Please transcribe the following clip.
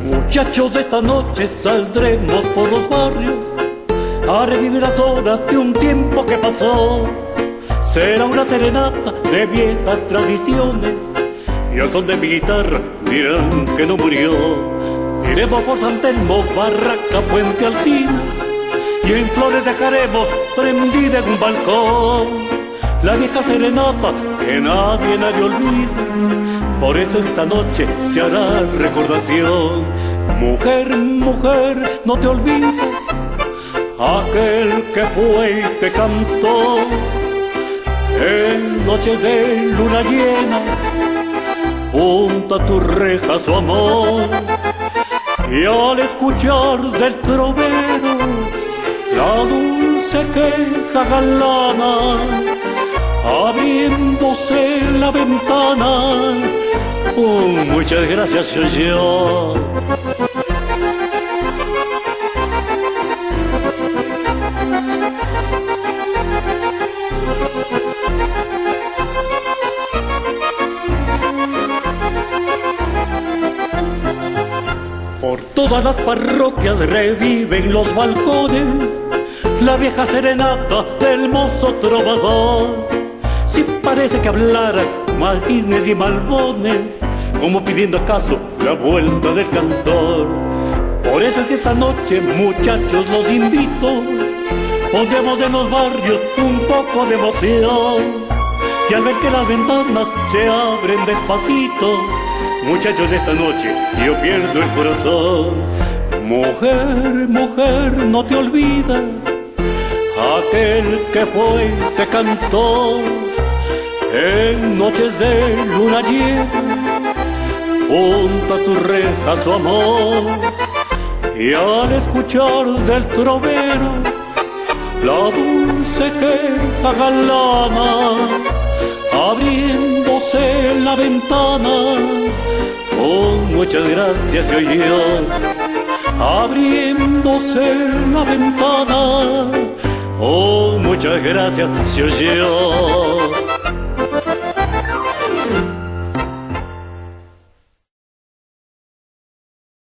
Muchachos, de esta noche saldremos por los barrios a revivir las horas de un tiempo que pasó. Será una serenata de viejas tradiciones y al son de mi guitarra dirán que no murió. Iremos por San Telmo, Barraca, Puente Alsina, y en flores dejaremos prendida en un balcón la vieja serenata que nadie olvida. Por eso esta noche se hará recordación. Mujer, mujer, no te olvides aquel que fue y te cantó en noches de luna llena junto a tu reja su amor. Y al escuchar del trovero la dulce queja galana, abriéndose la ventana, muchas gracias se oyó. Por todas las parroquias reviven los balcones la vieja serenata del mozo trovador. Si parece que hablara magines y malbones, como pidiendo acaso la vuelta del cantor. Por eso es que esta noche, muchachos, los invito, pondremos en los barrios un poco de emoción. Y al ver que las ventanas se abren despacito, muchachos, de esta noche yo pierdo el corazón. Mujer, mujer, no te olvides aquel que fue y te cantó en noches de luna llena junto a tu reja su amor. Y al escuchar del trovero la dulce queja galana, abriéndose la ventana, muchas gracias se oyó. Abriéndose la ventana, muchas gracias se oyó.